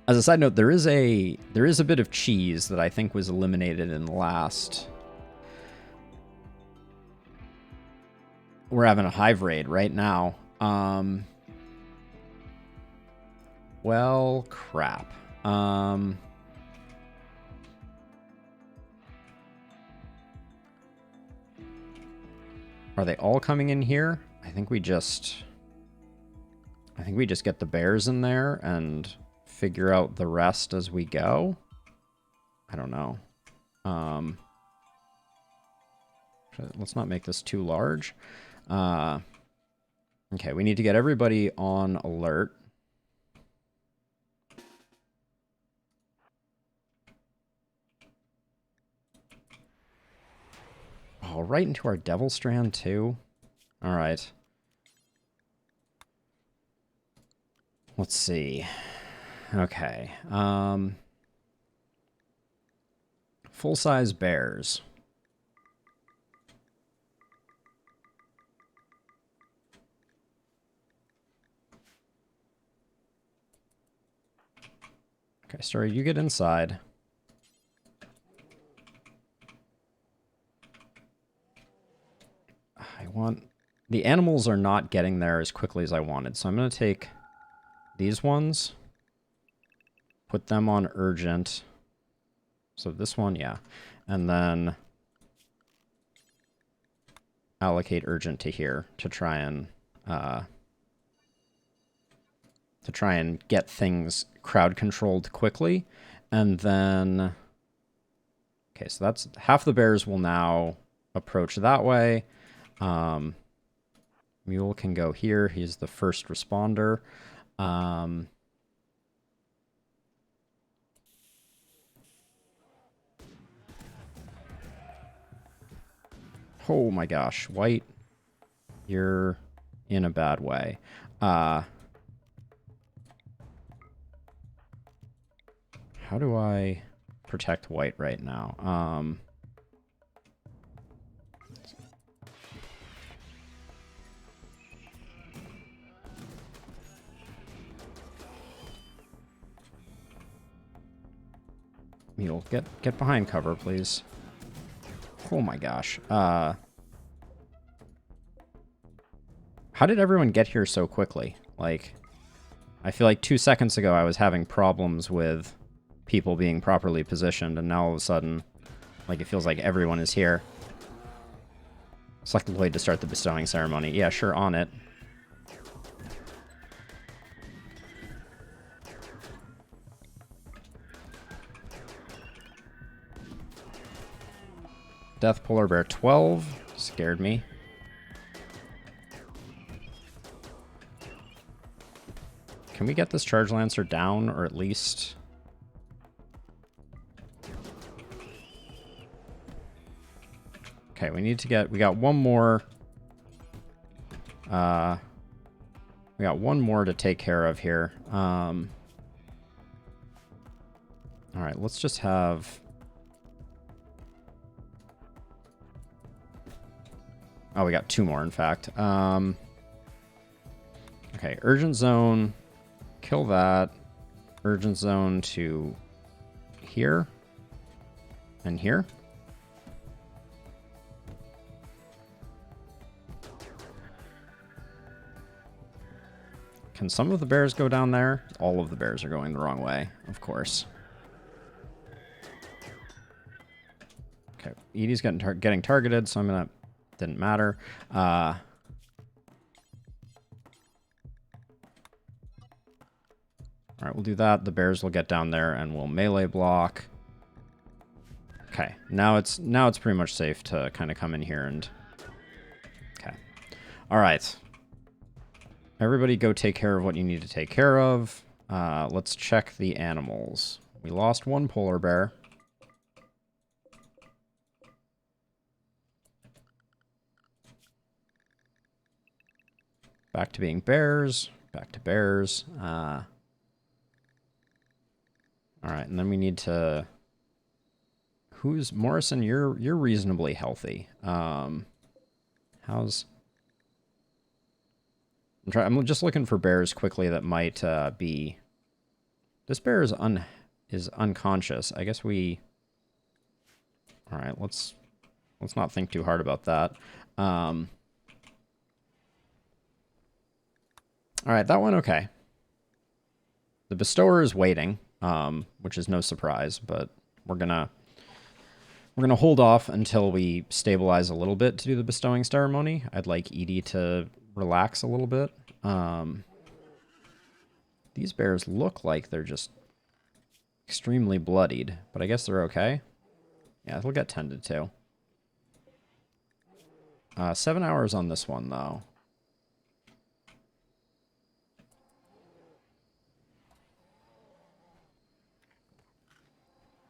As a side note, there is a bit of cheese that I think was eliminated in the last. We're having a hive raid right now. Well, crap. Are they all coming in here? I think we just get the bears in there and figure out the rest as we go. I don't know. Let's not make this too large. Okay, we need to get everybody on alert. Oh, right into our Devil Strand too? Alright. Let's see. Okay. Full-size bears. Okay, Story, you get inside. The animals are not getting there as quickly as I wanted, so I'm going to take these ones, put them on urgent. So this one, yeah. And then allocate urgent to here to try and get things crowd controlled quickly. And then, okay, so that's half the bears will now approach that way. Mule can go here. He's the first responder. Oh my gosh, White, you're in a bad way. How do I protect White right now? Mule, get behind cover, please. Oh my gosh. How did everyone get here so quickly? Like, I feel like 2 seconds ago I was having problems with people being properly positioned, and now all of a sudden, like, it feels like everyone is here. Select Lloyd to start the bestowing ceremony. Yeah, sure, on it. Death Polar Bear 12. Scared me. Can we get this Charge Lancer down, or at least... Okay, we need to get... We got one more... We got one more to take care of here. Alright, let's just have... Oh, we got two more, in fact. Okay, Urgent Zone. Kill that. Urgent Zone to here. And here. Can some of the bears go down there? All of the bears are going the wrong way, of course. Okay, Edie's getting targeted, so I'm gonna... Didn't matter. All right, we'll do that. The bears will get down there and we'll melee block. Okay, now it's pretty much safe to kind of come in here and... Okay. All right. Everybody go take care of what you need to take care of. Let's check the animals. We lost one polar bear. Back to being bears. Back to bears. All right, and then we need to... Who's... Morrison, you're reasonably healthy. How's... I'm just looking for bears quickly that might be... This bear is unconscious. I guess we... All right, let's not think too hard about that. All right, that went okay. The bestower is waiting, which is no surprise, but we're gonna hold off until we stabilize a little bit to do the bestowing ceremony. I'd like Edie to relax a little bit. These bears look like they're just extremely bloodied, but I guess they're okay. Yeah, they'll get tended to. 7 hours on this one, though.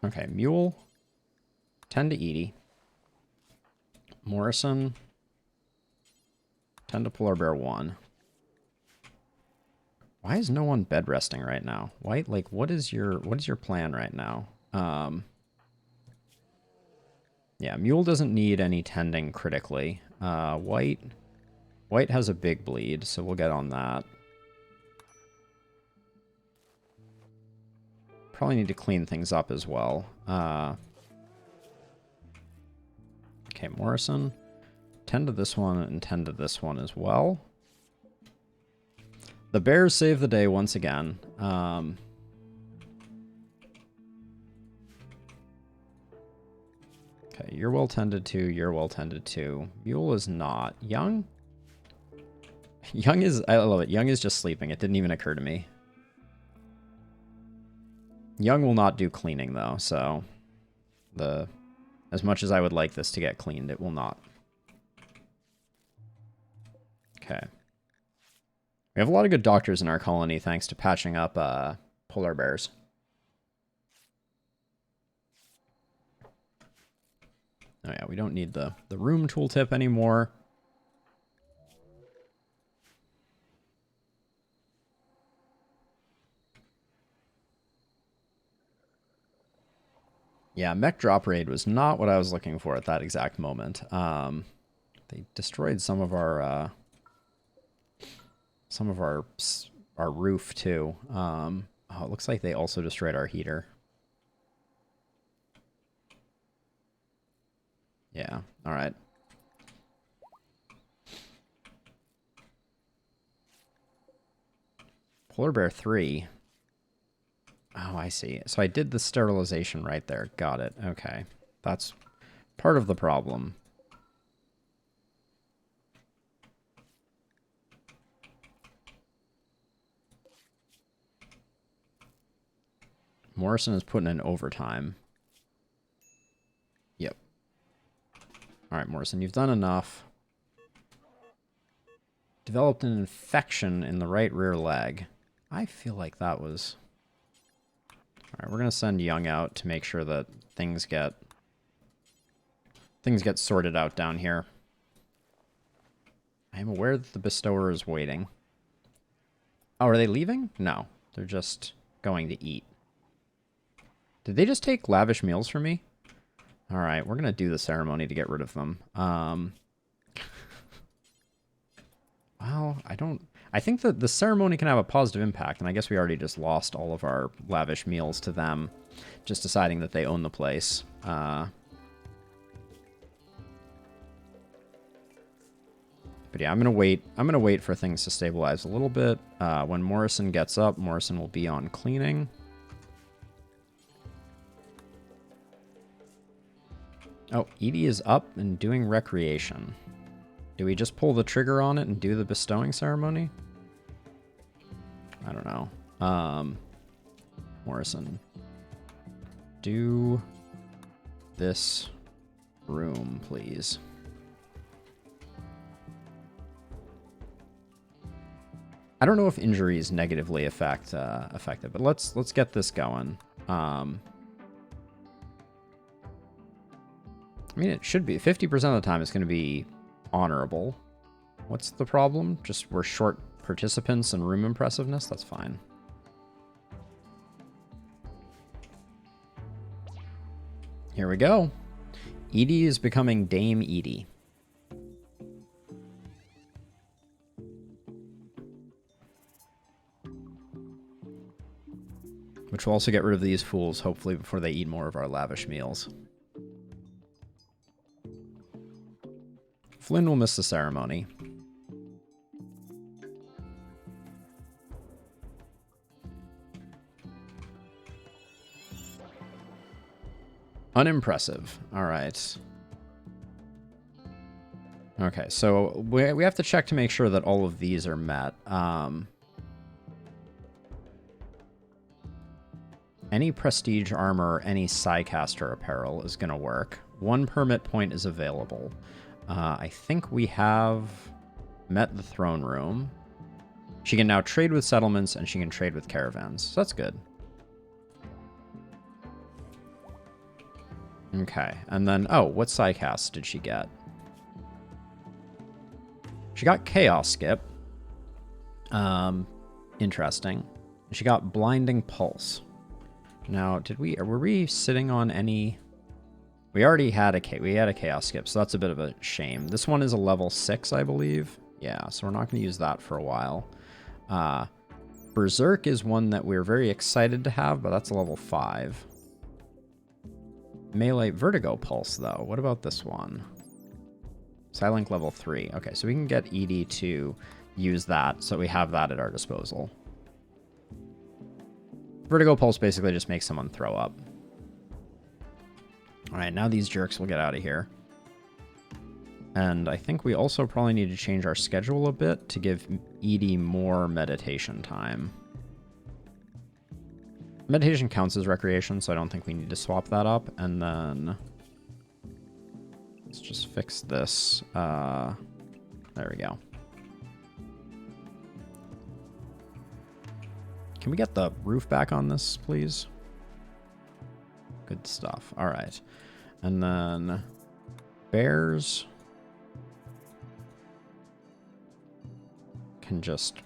Okay, Mule. Tend to Edie. Morrison. Tend to Polar Bear 1. Why is no one bed resting right now? White, like, what is your plan right now? Yeah, Mule doesn't need any tending critically. White has a big bleed, so we'll get on that. Probably need to clean things up as well. Okay, Morrison. Tend to this one and tend to this one as well. The bears save the day once again. Okay, you're well tended to, you're well tended to. Mule is not. Young? Young is, I love it. Young is just sleeping. It didn't even occur to me. Young will not do cleaning though, so as much as I would like this to get cleaned, it will not. Okay. We have a lot of good doctors in our colony thanks to patching up polar bears. Oh yeah, we don't need the room tooltip anymore. Yeah, mech drop raid was not what I was looking for at that exact moment. They destroyed some of our roof too. Oh, it looks like they also destroyed our heater. Yeah, all right. Polar Bear 3. Oh, I see. So I did the sterilization right there. Got it. Okay. That's part of the problem. Morrison is putting in overtime. Yep. All right, Morrison, you've done enough. Developed an infection in the right rear leg. I feel like that was... All right, we're going to send Young out to make sure that things get sorted out down here. I am aware that the bestower is waiting. Oh, are they leaving? No, they're just going to eat. Did they just take lavish meals from me? All right, we're going to do the ceremony to get rid of them. Well, I think that the ceremony can have a positive impact, and I guess we already just lost all of our lavish meals to them, just deciding that they own the place. But yeah, I'm gonna wait for things to stabilize a little bit. When Morrison gets up, Morrison will be on cleaning. Oh, Edie is up and doing recreation. Do we just pull the trigger on it and do the bestowing ceremony? I don't know. Morrison. Do this room, please. I don't know if injuries negatively affect it, but let's get this going. I mean, it should be 50% of the time it's going to be honorable. What's the problem? Just we're short participants and room impressiveness? That's fine. Here we go. Edie is becoming Dame Edie. Which will also get rid of these fools, hopefully, before they eat more of our lavish meals. Flynn will miss the ceremony. Unimpressive. All right. Okay, so we have to check to make sure that all of these are met. Any prestige armor, any Psycaster apparel is going to work. 1 permit point is available. I think we have met the throne room. She can now trade with settlements, and she can trade with caravans. So that's good. Okay, and then, oh, what Psycast did she get? She got Chaos Skip. Interesting. She got Blinding Pulse. Now, were we sitting on any... We already had a Chaos Skip, so that's a bit of a shame. This one is a level 6, I believe. Yeah, so we're not going to use that for a while. Berserk is one that we're very excited to have, but that's a level 5. Melee Vertigo Pulse, though. What about this one? Psylink level 3. Okay, so we can get Edie to use that, so we have that at our disposal. Vertigo Pulse basically just makes someone throw up. Alright, now these jerks will get out of here. And I think we also probably need to change our schedule a bit to give Edie more meditation time. Meditation counts as recreation, so I don't think we need to swap that up. And then... let's just fix this. There we go. Can we get the roof back on this, please? Good stuff. All right. And then bears can just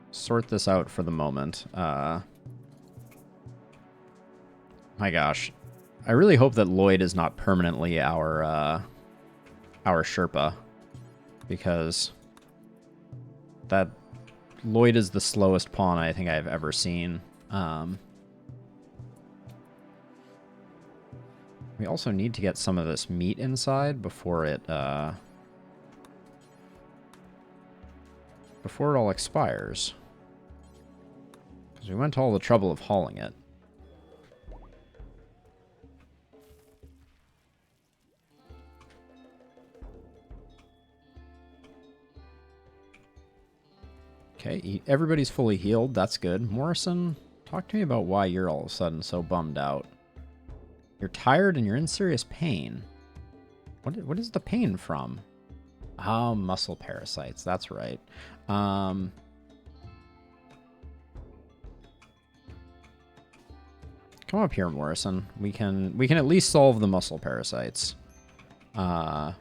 sort this out for the moment. My gosh. I really hope that Lloyd is not permanently our Sherpa, because that Lloyd is the slowest pawn I think I've ever seen. We also need to get some of this meat inside before it all expires, because we went to all the trouble of hauling it. Okay, everybody's fully healed. That's good. Morrison, talk to me about why you're all of a sudden so bummed out. You're tired and you're in serious pain. What is the pain from? Oh, muscle parasites. That's right. Come up here, Morrison. We can at least solve the muscle parasites. For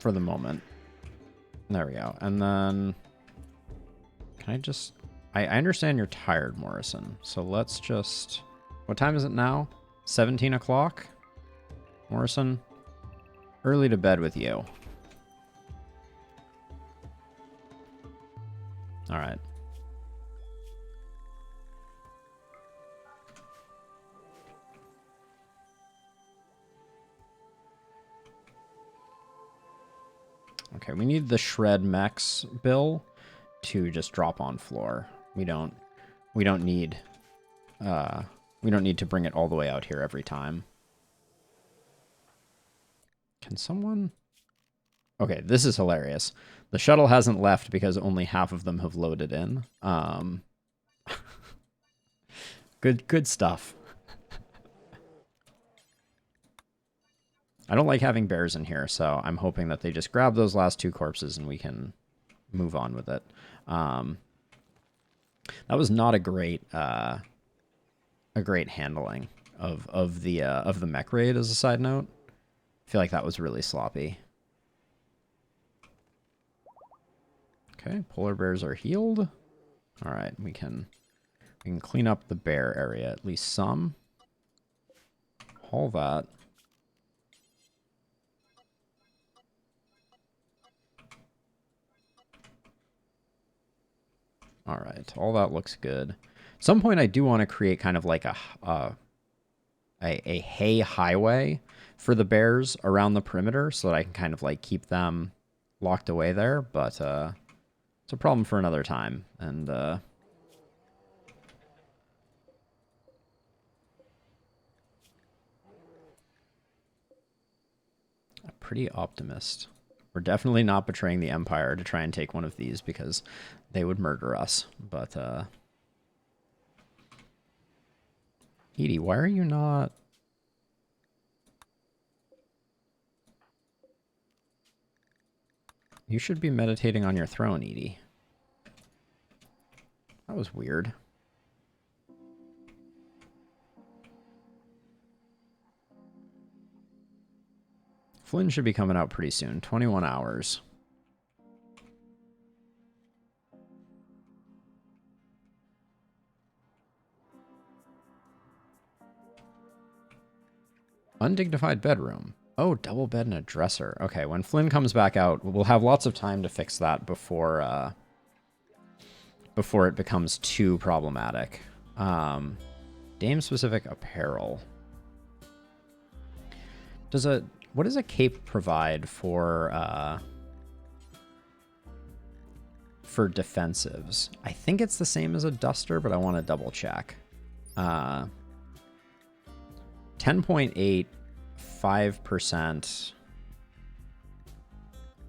the moment. There we go. And then can I just... I understand you're tired, Morrison. So let's just... What time is it now? 17 o'clock? Morrison, early to bed with you. All right. Okay, we need the shred Mechs bill to just drop on floor. We don't need to bring it all the way out here every time. Can someone... Okay, this is hilarious. The shuttle hasn't left because only half of them have loaded in. Good stuff. I don't like having bears in here, so I'm hoping that they just grab those last 2 corpses and we can move on with it. That was not a great handling of the mech raid, as a side note. I feel like that was really sloppy. Okay, polar bears are healed. All right, we can clean up the bear area, at least some. Haul that. All right, all that looks good. At some point, I do want to create kind of like a hay highway for the bears around the perimeter so that I can kind of like keep them locked away there. But it's a problem for another time. And I'm pretty optimist. We're definitely not betraying the Empire to try and take one of these because they would murder us. But Edie, why are you not? You should be meditating on your throne, Edie. That was weird. Flynn should be coming out pretty soon. 21 hours. Undignified bedroom. Oh, double bed and a dresser. Okay, when Flynn comes back out, we'll have lots of time to fix that before it becomes too problematic. Dame-specific apparel. What does a cape provide for defensives? I think it's the same as a duster, but I want to double check. 10.8, 5%.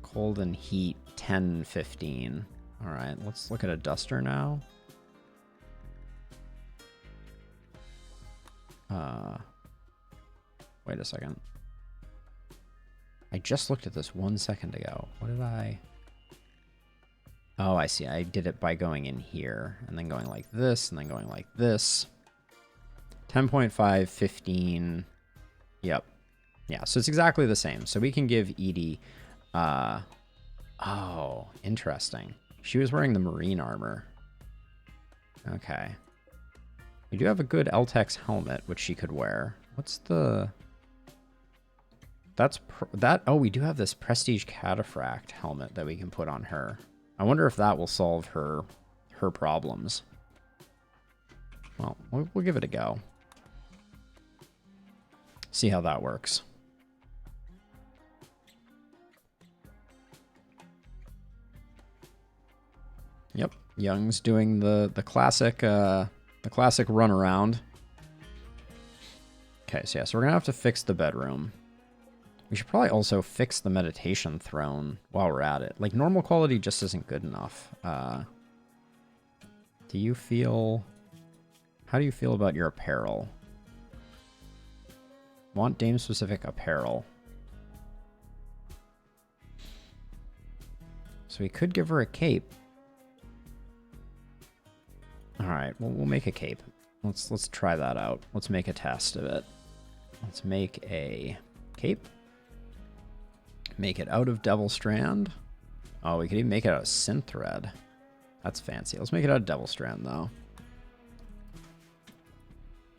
Cold and heat, 10, 15. All right, let's look at a duster now. Wait a second. I just looked at this 1 second ago. What did I... Oh, I see. I did it by going in here and then going like this and then going like this. 10.5, 15. Yep. Yeah, so it's exactly the same. So we can give Edie... Oh, interesting. She was wearing the marine armor. Okay. We do have a good Eltex helmet, which she could wear. What's the... Oh, we do have this Prestige Cataphract helmet that we can put on her. I wonder if that will solve her problems. Well, we'll give it a go. See how that works. Yep, Young's doing the classic run around. Okay, so yeah, so we're gonna have to fix the bedroom. We should probably also fix the meditation throne while we're at it. Like, normal quality just isn't good enough. Do you feel... How do you feel about your apparel? Want Dame-specific apparel. So we could give her a cape. Alright, well, we'll make a cape. Let's try that out. Let's make a test of it. Let's make a cape. Make it out of Devil Strand. Oh, we could even make it out of Synth Thread. That's fancy. Let's make it out of Devil Strand, though.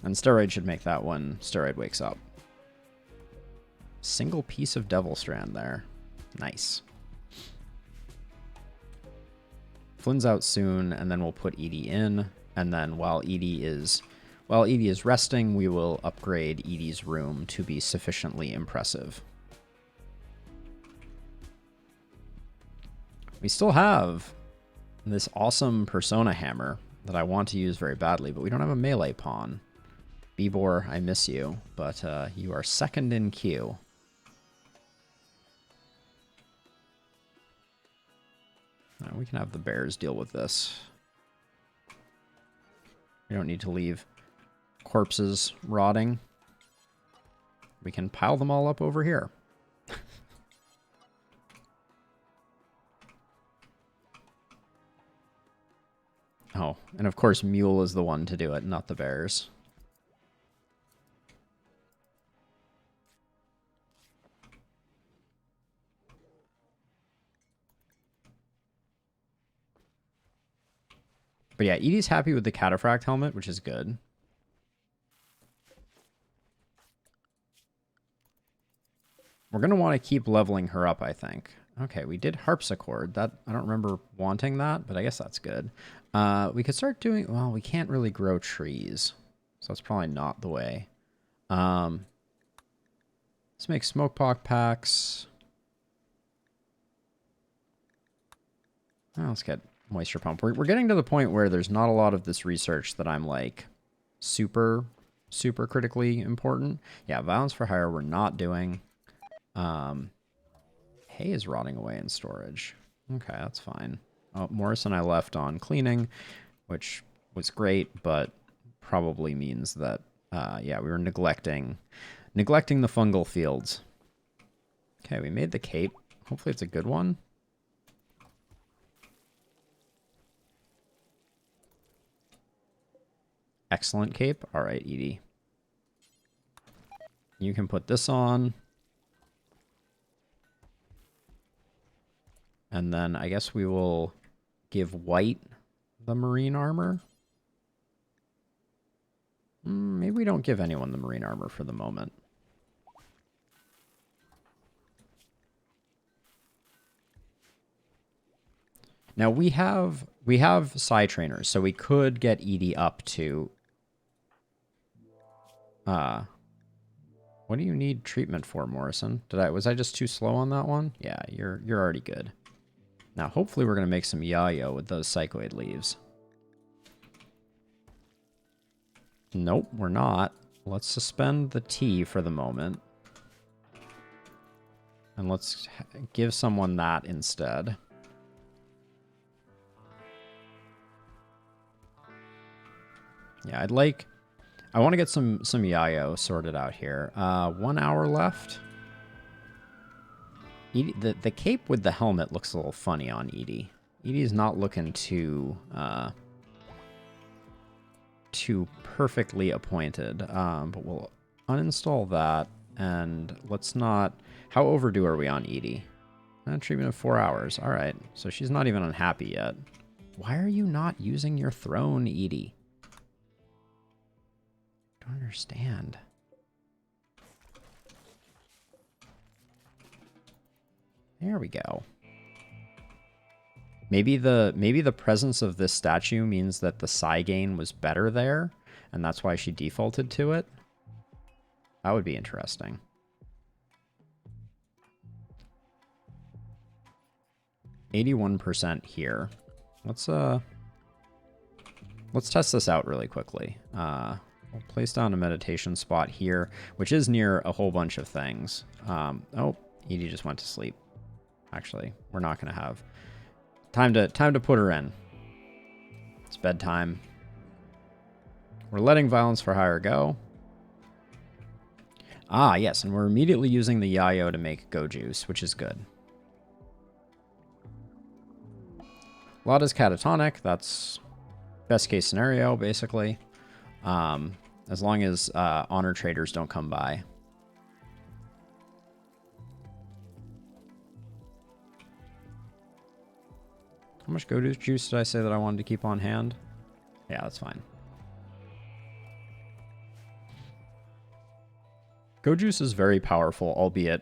And Steroid should make that when Steroid wakes up. Single piece of Devil Strand there. Nice. Flynn's out soon, and then we'll put Edie in. And then while Edie is resting, we will upgrade Edie's room to be sufficiently impressive. We still have this awesome Persona Hammer that I want to use very badly, but we don't have a melee pawn. Bibor, I miss you, but you are second in queue. We can have the bears deal with this. We don't need to leave corpses rotting. We can pile them all up over here. Oh, and of course Mule is the one to do it, not the bears. But yeah, Edie's happy with the Cataphract helmet, which is good. We're going to want to keep leveling her up, I think. Okay, we did harpsichord. That I don't remember wanting that, but I guess that's good. We could start doing... Well, we can't really grow trees, so that's probably not the way. Let's make smoke pot packs. Let's get moisture pump. We're getting to the point where there's not a lot of this research that I'm like super critically important. Yeah, violence for hire we're not doing. Hay is rotting away in storage. Okay, that's fine. Oh, Morris and I left on cleaning, which was great, but probably means that yeah, we were neglecting the fungal fields. Okay, we made the cape. Hopefully it's a good one. Excellent cape. All right, Edie. You can put this on. And then I guess we will give White the marine armor. Maybe we don't give anyone the marine armor for the moment. Now we have Psy trainers, so we could get Edie up to what do you need treatment for, Morrison? Was I just too slow on that one? Yeah, you're already good. Now hopefully we're gonna make some yayo with those psychoid leaves. Nope, we're not. Let's suspend the tea for the moment. And let's give someone that instead. Yeah, I want to get some yayo sorted out here. 1 hour left. Edie, the cape with the helmet looks a little funny on Edie. Edie's not looking too perfectly appointed. But we'll uninstall that, and let's not... How overdue are we on Edie? Treatment of 4 hours. All right, so she's not even unhappy yet. Why are you not using your throne, Edie? Don't understand. There we go. Maybe the presence of this statue means that the psi gain was better there, and that's why she defaulted to it. That would be interesting. %, here. Let's test this out really quickly. We'll place down a meditation spot here, which is near a whole bunch of things. Oh, Edie just went to sleep. Actually, we're not going to have time to put her in. It's bedtime. We're letting violence for hire go. Ah, yes, and we're immediately using the yayo to make go juice, which is good. Lada's catatonic. That's best case scenario, basically. As long as honor traders don't come by. How much go juice did I say that I wanted to keep on hand? Yeah, that's fine. Go juice is very powerful, albeit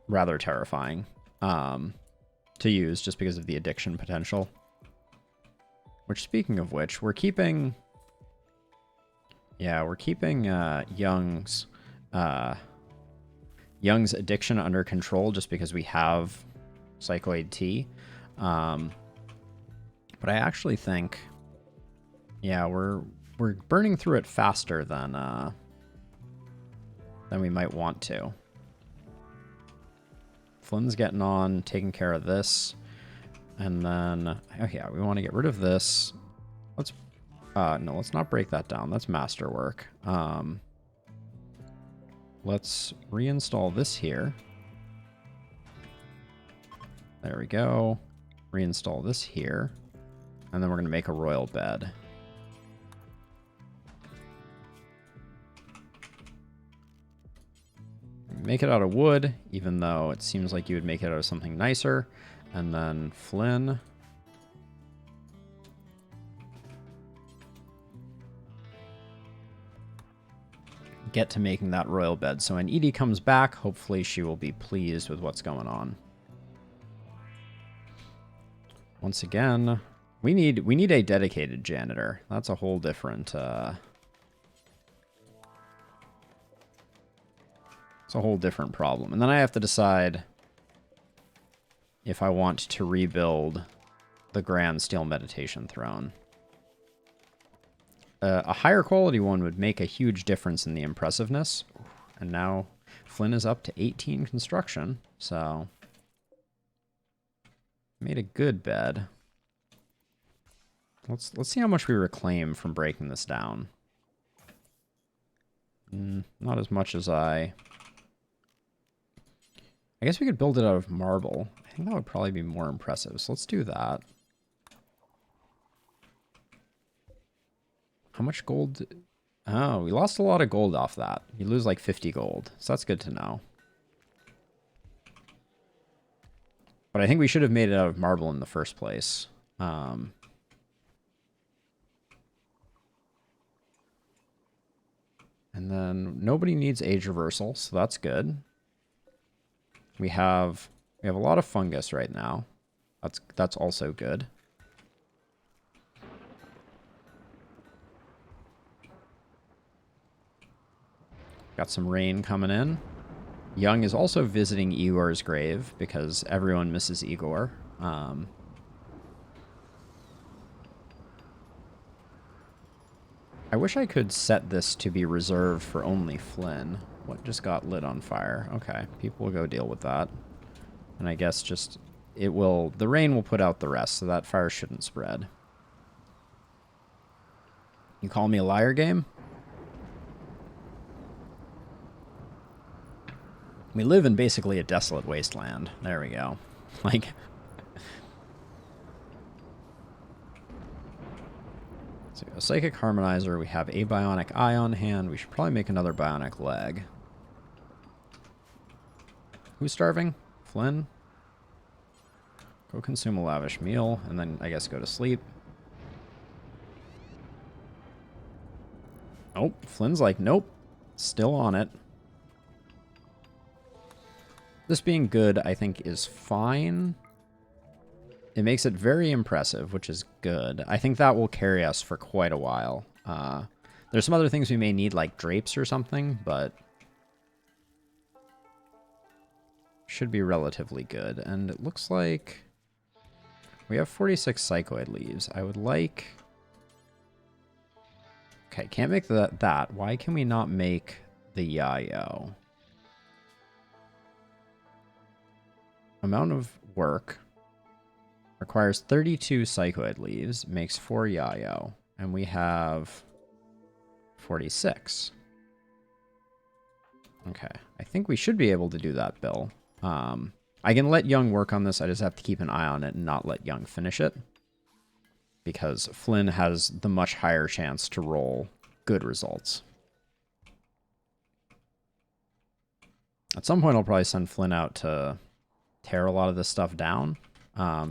rather terrifying to use just because of the addiction potential. Which, speaking of which, we're keeping... Yeah, we're keeping Young's addiction under control just because we have Psychoid T. But I actually think, yeah, we're burning through it faster than we might want to. Flynn's getting on, taking care of this, and then oh yeah, we want to get rid of this. Let's no, let's not break that down. That's masterwork. Let's reinstall this here. There we go. Reinstall this here. And then we're going to make a royal bed. Make it out of wood, even though it seems like you would make it out of something nicer. And then Flynn. Get to making that royal bed. So when Edie comes back, hopefully she will be pleased with what's going on. Once again, we need a dedicated janitor. That's a whole different it's a whole different problem. And then I have to decide if I want to rebuild the Grand Steel Meditation Throne. A higher quality one would make a huge difference in the impressiveness. And now Flynn is up to 18 construction, so made a good bed. Let's see how much we reclaim from breaking this down. Not as much as I guess we could build it out of marble. I think that would probably be more impressive, so let's do that. How much gold? Oh, we lost a lot of gold off that. You lose like 50 gold, so that's good to know. But I think we should have made it out of marble in the first place. And then nobody needs age reversal, so that's good. We have a lot of fungus right now. That's also good. Got some rain coming in. Young is also visiting Igor's grave because everyone misses Igor. I wish I could set this to be reserved for only Flynn. What just got lit on fire? Okay, people will go deal with that. And I guess just, the rain will put out the rest, so that fire shouldn't spread. You call me a liar, game? We live in basically a desolate wasteland. There we go. Like... So a Psychic Harmonizer, we have a Bionic Eye on hand. We should probably make another Bionic Leg. Who's starving? Flynn? Go consume a lavish meal, and then I guess go to sleep. Nope. Flynn's like, nope. Still on it. This being good, I think, is fine. It makes it very impressive, which is good. I think that will carry us for quite a while. There's some other things we may need, like drapes or something, but should be relatively good. And it looks like we have 46 psychoid leaves. I would like... Okay, can't make that. Why can we not make the Yayo? Amount of work. Requires 32 psychoid leaves, makes 4 Yayo, and we have 46. Okay, I think we should be able to do that, Bill. I can let Young work on this, I just have to keep an eye on it and not let Young finish it. Because Flynn has the much higher chance to roll good results. At some point I'll probably send Flynn out to tear a lot of this stuff down.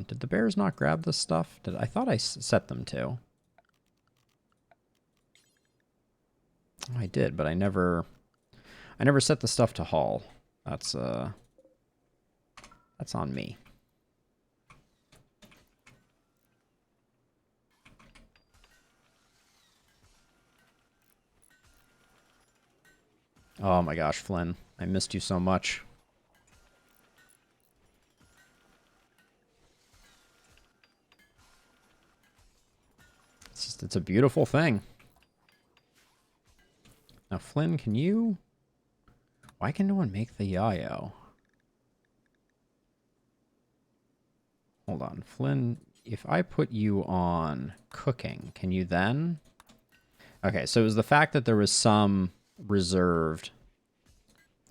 Did the bears not grab this stuff? I thought I set them to. Oh, I did, but I never set the stuff to haul. That's on me. Oh my gosh, Flynn. I missed you so much. It's a beautiful thing. Now, Flynn, can you... Why can no one make the Yayo? Hold on. Flynn, if I put you on cooking, can you then... Okay, so it was the fact that there was some reserved...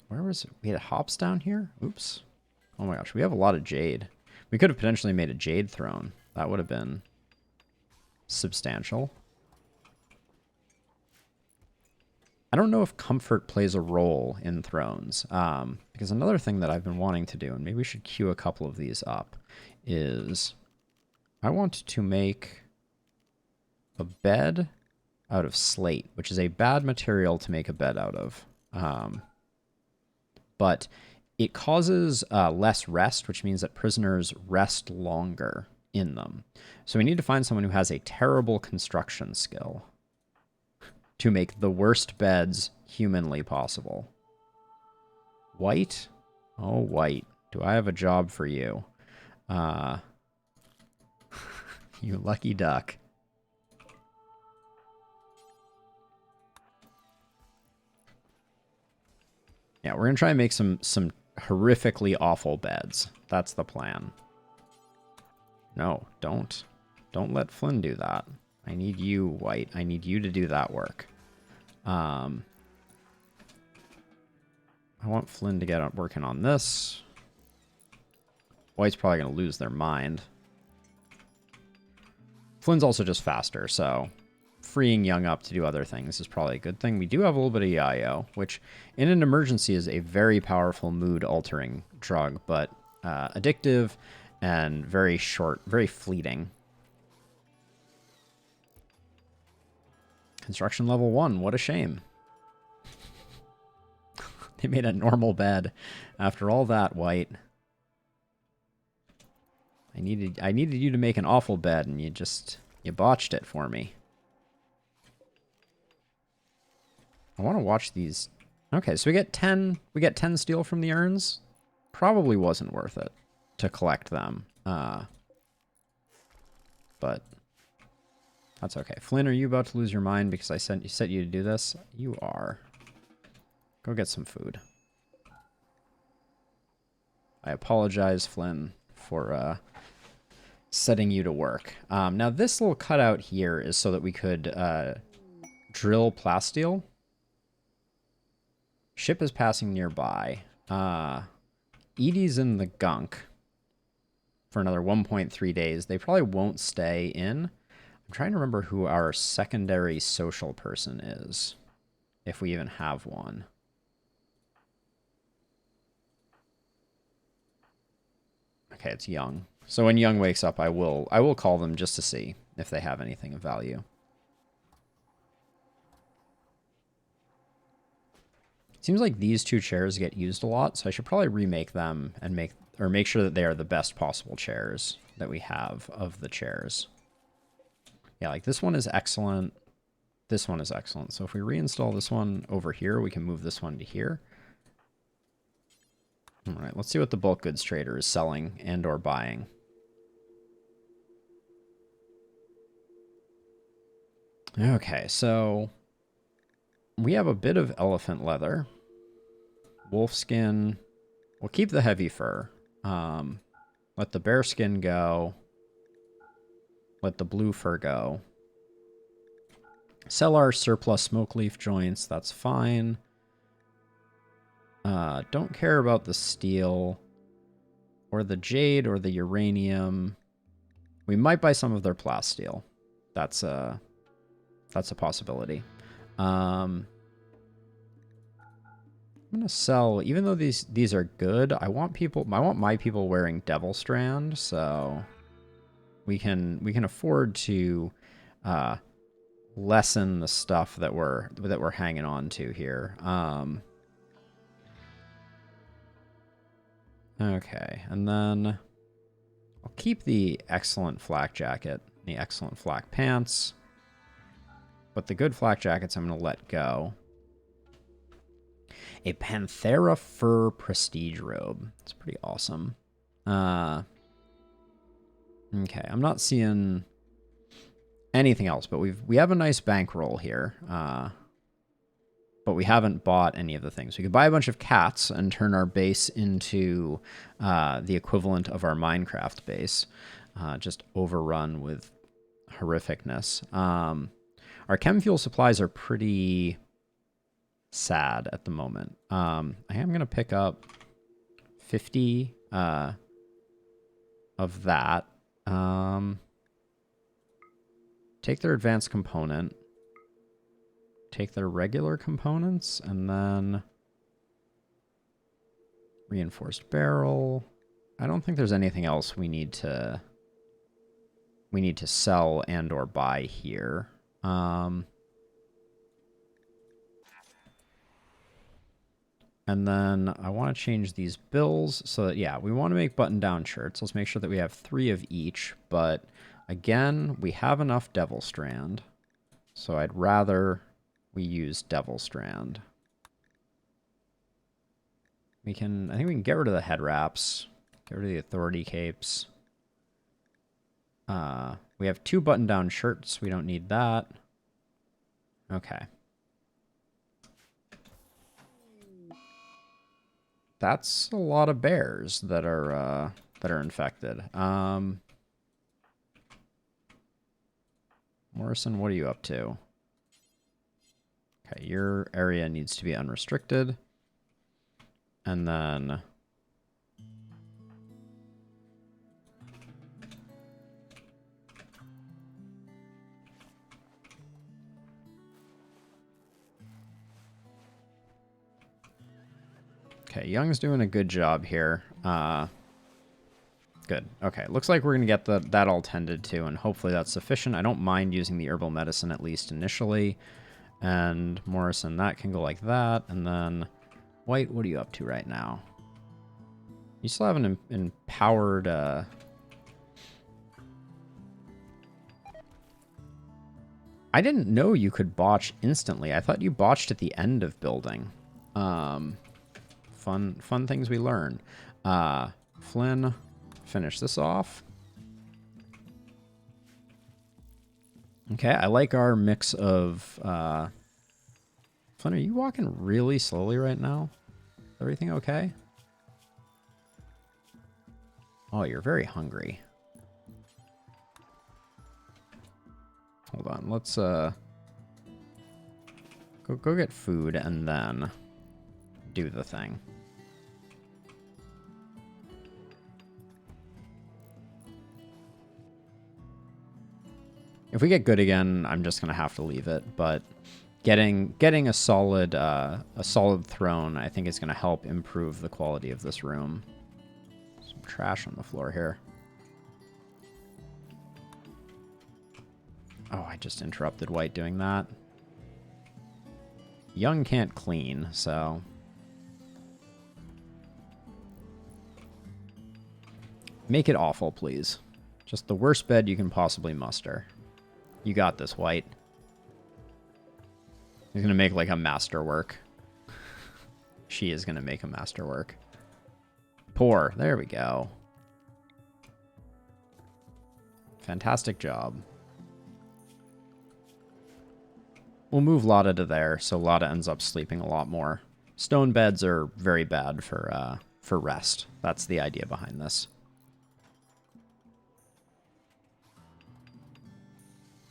Where was it? We had hops down here? Oops. Oh my gosh, we have a lot of jade. We could have potentially made a jade throne. That would have been substantial. I don't know if comfort plays a role in thrones, because another thing that I've been wanting to do, and maybe we should queue a couple of these up, is I want to make a bed out of slate, which is a bad material to make a bed out of. But it causes less rest, which means that prisoners rest longer in them. So we need to find someone who has a terrible construction skill to make the worst beds humanly possible. White? Oh, White. Do I have a job for you? You lucky duck. Yeah, we're going to try and make some horrifically awful beds. That's the plan. No, don't. Don't let Flynn do that. I need you, White. I need you to do that work. I want Flynn to get working on this. White's probably going to lose their mind. Flynn's also just faster, so freeing Young up to do other things is probably a good thing. We do have a little bit of Yayo, which in an emergency is a very powerful mood-altering drug, but addictive and very short, very fleeting. Construction level 1, what a shame. They made a normal bed. After all that, White. I needed you to make an awful bed, and you botched it for me. I want to watch these. Okay, so we get 10 steel from the urns. Probably wasn't worth it to collect them. But that's okay. Flynn, are you about to lose your mind because I set you to do this? You are. Go get some food. I apologize, Flynn, for setting you to work. Now, this little cutout here is so that we could drill plasteel. Ship is passing nearby. Edie's in the gunk for another 1.3 days. They probably won't stay in. I'm trying to remember who our secondary social person is, if we even have one. Okay, it's Young. So when Young wakes up, I will call them just to see if they have anything of value. Seems like these two chairs get used a lot, so I should probably remake them and make sure that they are the best possible chairs that we have of the chairs. Yeah, like this one is excellent. This one is excellent. So if we reinstall this one over here, we can move this one to here. All right, let's see what the bulk goods trader is selling and or buying. Okay, so we have a bit of elephant leather. Wolf skin. We'll keep the heavy fur. Let the bear skin go. Let the blue fur go. Sell our surplus smoke leaf joints. That's fine. Don't care about the steel or the jade or the uranium. We might buy some of their plasteel. That's a possibility. I'm gonna sell, even though these are good, I want my people wearing Devil Strand, so we can afford to lessen the stuff that we're hanging on to here. Okay, and then I'll keep the excellent flak jacket, the excellent flak pants, but the good flak jackets I'm going to let go. A Panthera fur prestige robe. It's pretty awesome. Okay, I'm not seeing anything else, but we have a nice bankroll here. But we haven't bought any of the things. We could buy a bunch of cats and turn our base into the equivalent of our Minecraft base. Just overrun with horrificness. Our chem fuel supplies are pretty sad at the moment. I am going to pick up 50 of that. Take their advanced component. Take their regular components, and then reinforced barrel. I don't think there's anything else we need to sell and or buy here. And then I want to change these bills so that, yeah, we want to make button-down shirts. Let's make sure that we have 3 of each. But again, we have enough Devil Strand. So I'd rather we use Devil Strand. I think we can get rid of the head wraps. Get rid of the authority capes. We have 2 button-down shirts. We don't need that. Okay. That's a lot of bears that are infected. Morrison, what are you up to? Okay, your area needs to be unrestricted. And then okay, Young's doing a good job here. Good. Okay, looks like we're going to get that all tended to, and hopefully that's sufficient. I don't mind using the herbal medicine, at least initially. And Morrison, that can go like that. And then White, what are you up to right now? You still have an empowered... I didn't know you could botch instantly. I thought you botched at the end of building. Fun things we learn. Flynn, finish this off. Okay, I like our mix of... Flynn, are you walking really slowly right now? Is everything okay? Oh, you're very hungry. Hold on, let's go get food and then do the thing. If we get good again, I'm just gonna have to leave it. But getting a solid throne, I think is gonna help improve the quality of this room. Some trash on the floor here. Oh, I just interrupted White doing that. Young can't clean, so... Make it awful, please. Just the worst bed you can possibly muster. You got this, White. He's gonna make, like, a masterwork. She is gonna make a masterwork. Pour. There we go. Fantastic job. We'll move Lotta to there, so Lotta ends up sleeping a lot more. Stone beds are very bad for rest. That's the idea behind this.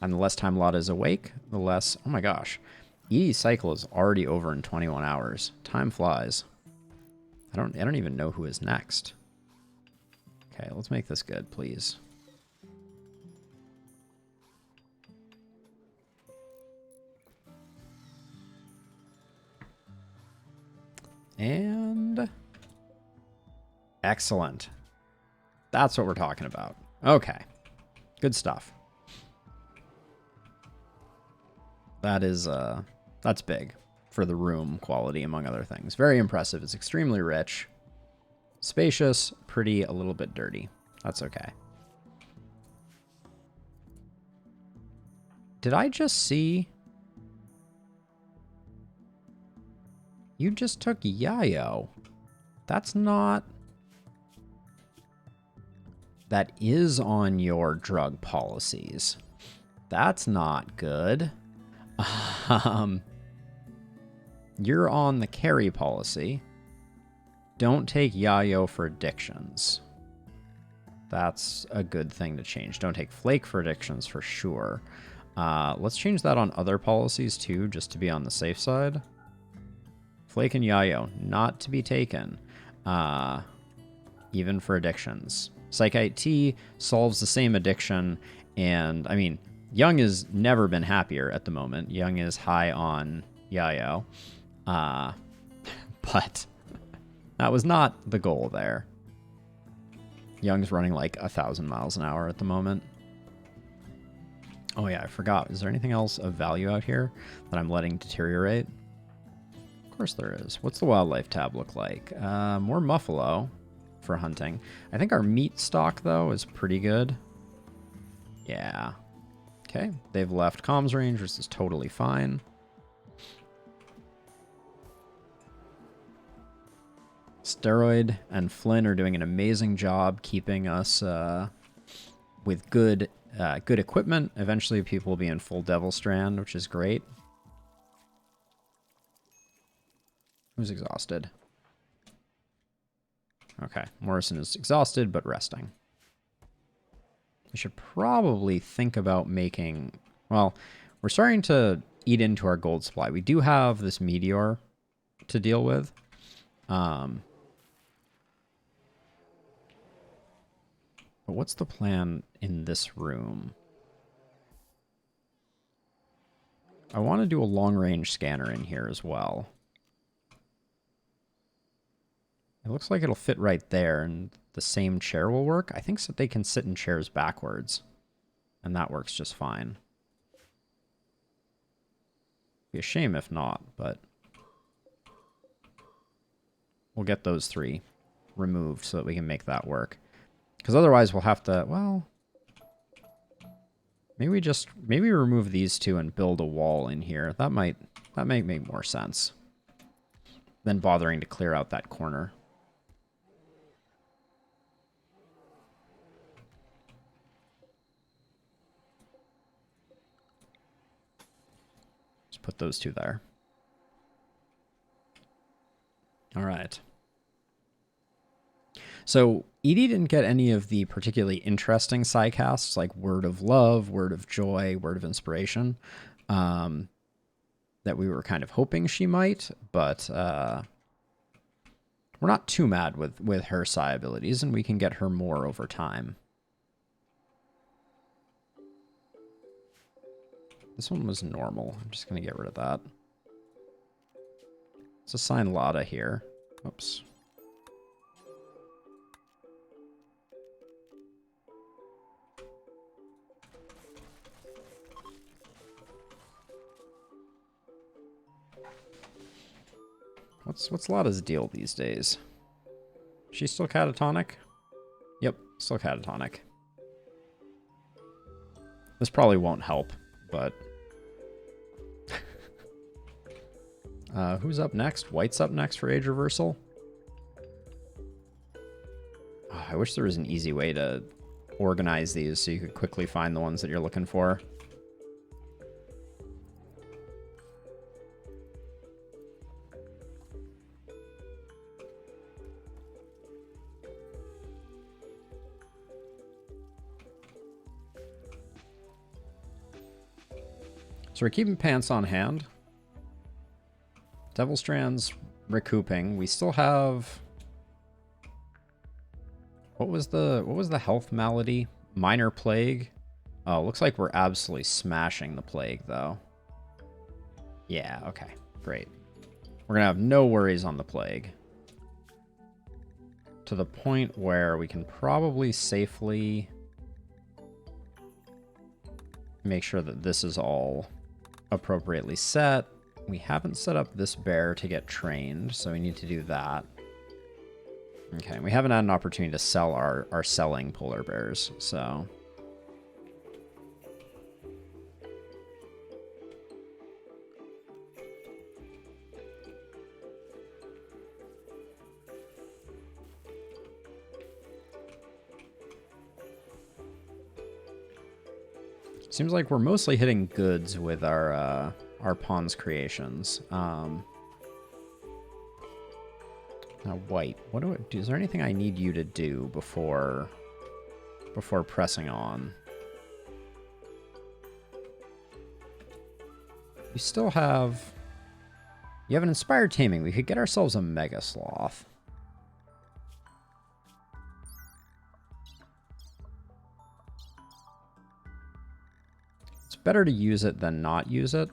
And the less time Lotta is awake, the less... Oh my gosh. Edie's cycle is already over in 21 hours. Time flies. I don't even know who is next. Okay, let's make this good, please. And... Excellent. That's what we're talking about. Okay. Good stuff. That is, that's big for the room quality, among other things. Very impressive. It's extremely rich. Spacious, pretty, a little bit dirty. That's okay. Did I just see... You just took Yayo. That's not... That is on your drug policies. That's not good. You're on the carry policy. Don't take Yayo for addictions. That's a good thing to change. Don't take Flake for addictions for sure. Let's change that on other policies too, just to be on the safe side. Flake and Yayo, not to be taken, even for addictions. Psychite T solves the same addiction, and, I mean, Young has never been happier at the moment. Young is high on Yayo, but that was not the goal there. Young's running like 1,000 miles an hour at the moment. Oh yeah, I forgot. Is there anything else of value out here that I'm letting deteriorate? Of course there is. What's the wildlife tab look like? More buffalo for hunting. I think our meat stock, though, is pretty good. Yeah. Okay, they've left comms range, which is totally fine. Steroid and Flynn are doing an amazing job keeping us with good equipment. Eventually, people will be in full Devil Strand, which is great. Who's exhausted? Okay, Morrison is exhausted, but resting. We should probably think about making... Well, we're starting to eat into our gold supply. We do have this meteor to deal with. But what's the plan in this room? I want to do a long-range scanner in here as well. It looks like it'll fit right there, and the same chair will work. I think so they can sit in chairs backwards, and that works just fine. Be a shame if not, but we'll get those 3 removed so that we can make that work. Because otherwise we'll have to, well, maybe we remove these 2 and build a wall in here. That might make more sense than bothering to clear out that corner. Just put those 2 there. All right. So Edie didn't get any of the particularly interesting psycasts like Word of Love, Word of Joy, Word of Inspiration that we were kind of hoping she might, but we're not too mad with her psi abilities, and we can get her more over time. This one was normal. I'm just going to get rid of that. Let's assign Lada here. Oops. What's Lada's deal these days? She's still catatonic? Yep, still catatonic. This probably won't help, but... who's up next? White's up next for age reversal? Oh, I wish there was an easy way to organize these so you could quickly find the ones that you're looking for. So we're keeping pants on hand. Devil Strand's recouping. We still have... What was the health malady? Minor plague? Oh, looks like we're absolutely smashing the plague, though. Yeah, okay. Great. We're gonna have no worries on the plague. To the point where we can probably safely make sure that this is all appropriately set. We haven't set up this bear to get trained, so we need to do that. Okay, we haven't had an opportunity to sell our selling polar bears, so... Seems like we're mostly hitting goods with our pawns creations. Now, White, what do I do? Is there anything I need you to do before pressing on? You still have... You have an Inspired Taming. We could get ourselves a Mega Sloth. It's better to use it than not use it.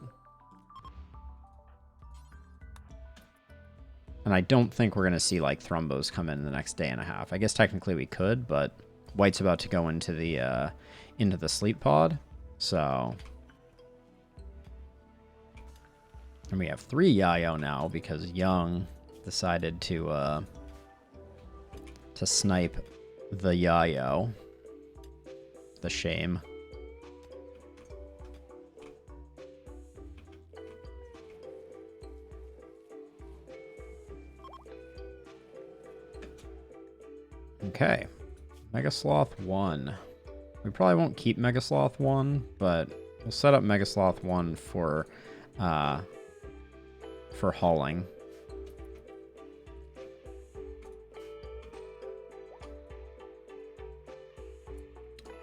And I don't think we're going to see, like, Thrumbos come in the next day and a half. I guess technically we could, but White's about to go into the sleep pod, so... And we have 3 Yayo now because Young decided to snipe the Yayo. The shame. Okay. Mega Sloth 1. We probably won't keep Mega Sloth 1, but we'll set up Mega Sloth 1 for hauling.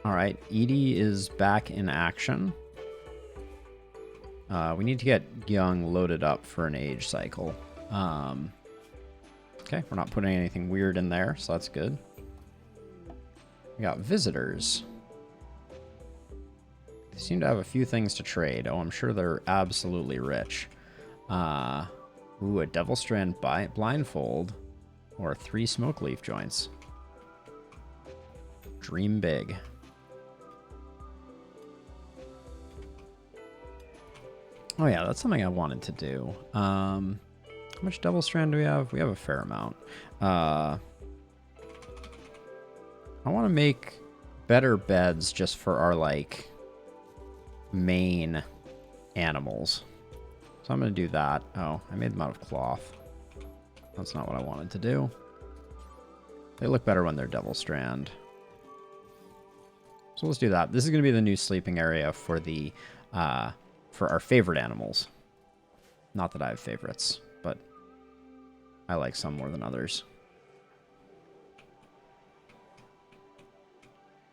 Alright, Edie is back in action. We need to get Young loaded up for an age cycle. Okay, we're not putting anything weird in there, so that's good. We got visitors. They seem to have a few things to trade. Oh, I'm sure they're absolutely rich. Ooh, a Devil Strand blindfold or 3 smoke leaf joints. Dream big. Oh yeah, that's something I wanted to do. How much Devil Strand do we have? We have a fair amount. I want to make better beds just for our, like, main animals. So I'm going to do that. Oh, I made them out of cloth. That's not what I wanted to do. They look better when they're Devil Strand. So let's do that. This is going to be the new sleeping area for the for our favorite animals. Not that I have favorites, but I like some more than others.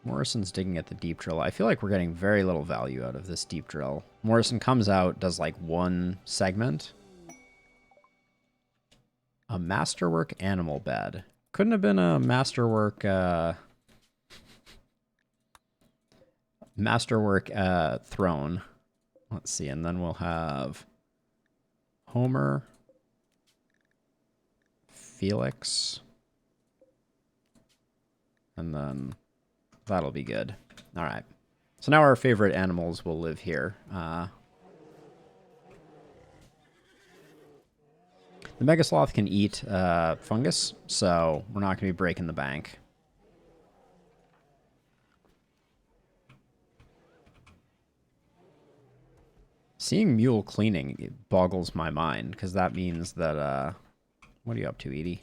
Morrison's digging at the deep drill. I feel like we're getting very little value out of this deep drill. Morrison comes out, does like 1 segment. A masterwork animal bed. Couldn't have been a masterwork throne. Let's see, and then we'll have Homer, Felix, and then that'll be good. All right. So now our favorite animals will live here. The Mega Sloth can eat fungus, so we're not going to be breaking the bank. Seeing Mule cleaning, it boggles my mind, because that means that... what are you up to, Edie?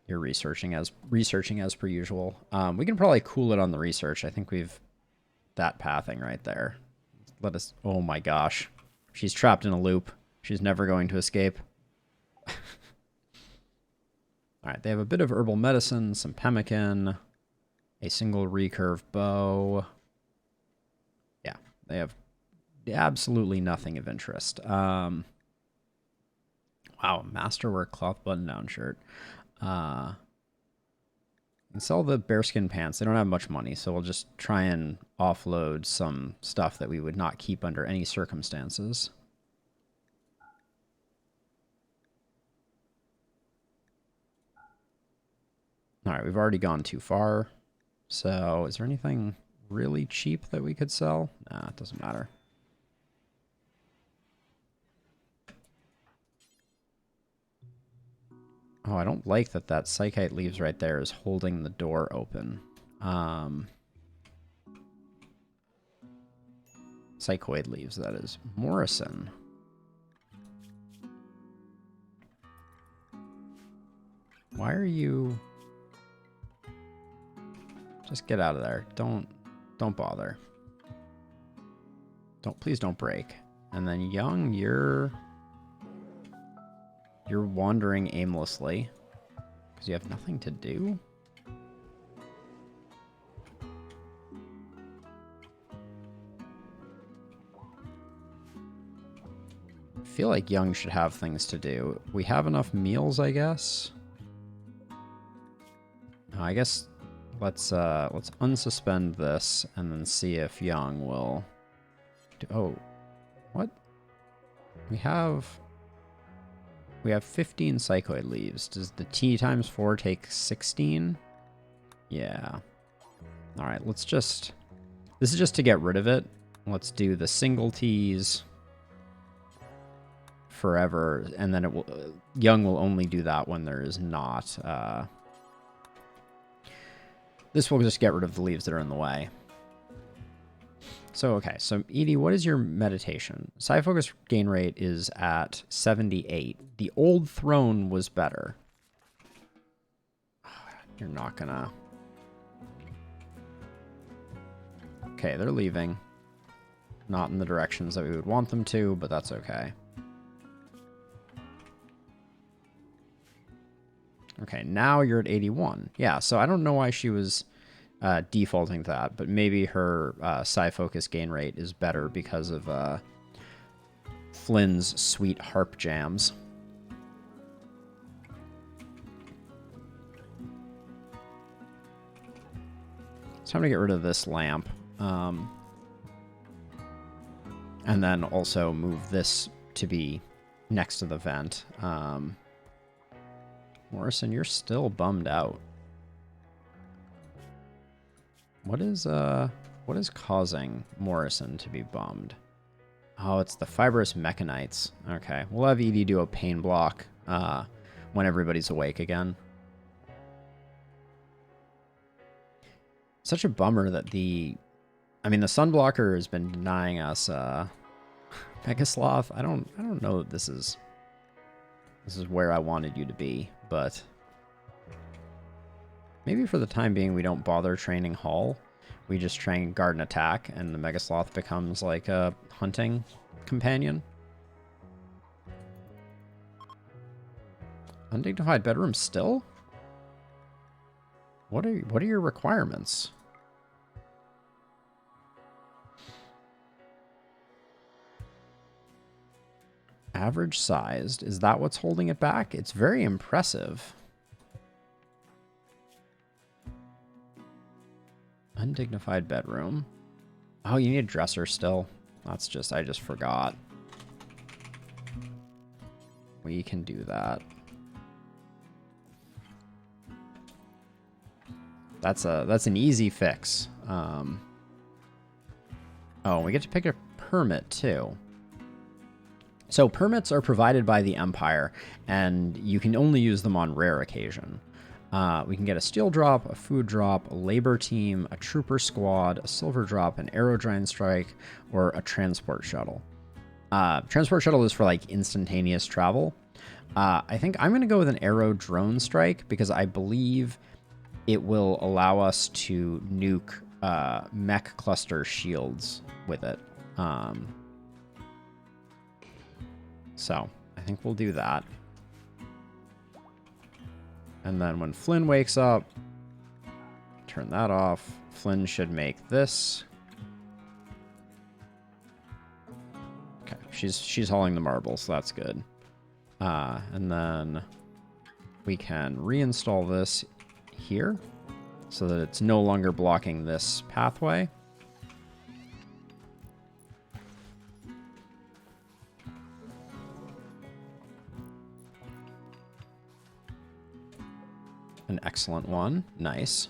You're researching as per usual. We can probably cool it on the research. I think we've... that pathing right there. Let us... oh my gosh. She's trapped in a loop. She's never going to escape. Alright, they have a bit of herbal medicine, some pemmican, a single recurve bow. Yeah, they have absolutely nothing of interest. Wow, masterwork cloth button-down shirt. And sell the bearskin pants. They don't have much money, so we'll just try and offload some stuff that we would not keep under any circumstances. All right, we've already gone too far. So is there anything really cheap that we could sell? Nah, it doesn't matter. Oh, I don't like that Psychite Leaves right there is holding the door open. Psychoid Leaves, that is. Morrison. Why are you... just get out of there. Don't bother. Please don't break. And then Young, you're wandering aimlessly because you have nothing to do. I feel like Young should have things to do. We have enough meals, I guess. I guess let's unsuspend this and then see if Young will do... oh, what? We have 15 Psychoid Leaves. Does the T times 4 take 16? Yeah. All right, let's just... this is just to get rid of it. Let's do the single T's forever, and then it will Young will only do that when there is not. This will just get rid of the leaves that are in the way. So, okay, so Edie, what is your meditation? Psi focus gain rate is at 78. The old throne was better. You're not gonna... Okay, they're leaving. Not in the directions that we would want them to, but that's okay. Okay, now you're at 81. Yeah, so I don't know why she was defaulting to that, but maybe her psi focus gain rate is better because of Flynn's sweet harp jams. It's time to get rid of this lamp. And then also move this to be next to the vent. Morrison, you're still bummed out. What is causing Morrison to be bummed? Oh, it's the fibrous mechanites. Okay, we'll have Edie do a pain block when everybody's awake again. Such a bummer that the sunblocker has been denying us Megasloth. I don't know that this is where I wanted you to be, but maybe for the time being we don't bother training Hall. We just train guard and attack, and the Megasloth becomes like a hunting companion. Undignified bedroom still? What are your requirements? Average sized. Is that what's holding it back? It's very impressive. Undignified bedroom. Oh, you need a dresser still. That's just, I just forgot. We can do that. That's an easy fix. Oh, we get to pick a permit too. So permits are provided by the Empire, and you can only use them on rare occasion. We can get a steel drop, a food drop, a labor team, a trooper squad, a silver drop, an aerodrone strike, or a transport shuttle. Transport shuttle is for like instantaneous travel. I think I'm going to go with an aero drone strike because I believe it will allow us to nuke mech cluster shields with it. So I think we'll do that. And then when Flynn wakes up, turn that off. Flynn should make this. Okay, she's hauling the marbles, so that's good. And then we can reinstall this here so that it's no longer blocking this pathway. An excellent one. Nice.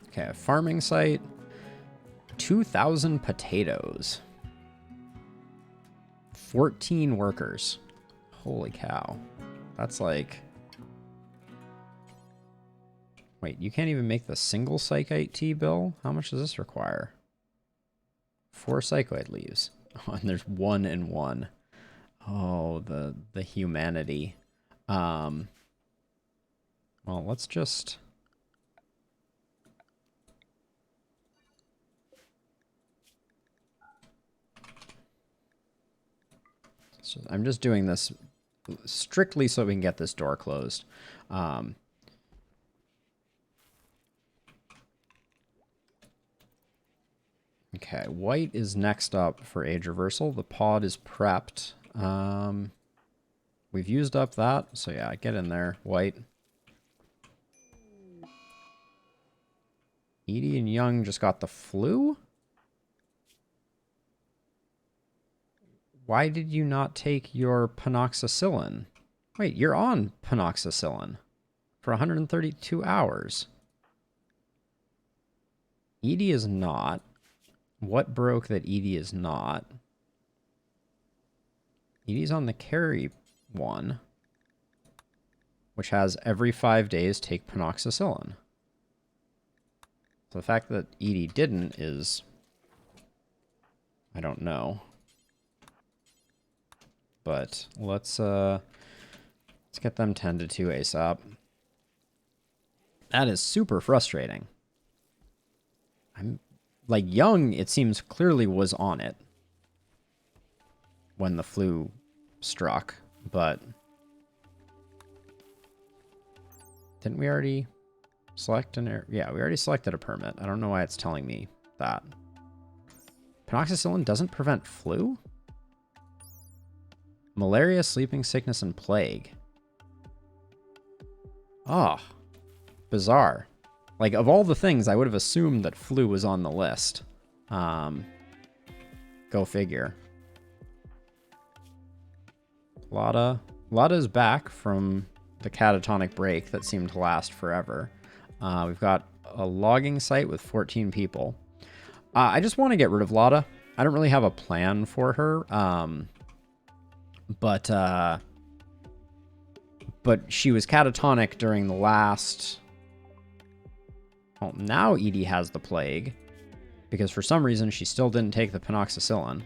Okay, a farming site. 2,000 potatoes. 14 workers. Holy cow. That's like... Wait, you can't even make the single psychite tea, Bill? How much does this require? 4 psychoid leaves. Oh, and there's 1 and 1. Oh, the humanity. Well, let's just... I'm just doing this strictly so we can get this door closed. Okay, white is next up for age reversal. The pod is prepped. We've used up that, so yeah, get in there, white. Edie and Young just got the flu? Why did you not take your panoxicillin? Wait, you're on panoxicillin for 132 hours. Edie is not. What broke that Edie is not? Edie's on the carry one, which has every 5 days take penoxycyllin. So the fact that Edie didn't is, I don't know. But let's get them 10 to 2 ASAP. That is super frustrating. I'm like Young, it seems clearly was on it when the flu struck, but didn't we already select an area? Yeah, we already selected a permit. I don't know why it's telling me that. Penoxycyllin doesn't prevent flu? Malaria, sleeping sickness, and plague. Oh, bizarre. Like, of all the things, I would have assumed that flu was on the list. Go figure. Lada is back from the catatonic break that seemed to last forever. We've got a logging site with 14 people. I just want to get rid of Lada. I don't really have a plan for her. But she was catatonic during the last... Well, now Edie has the plague, because for some reason she still didn't take the penoxycyllin.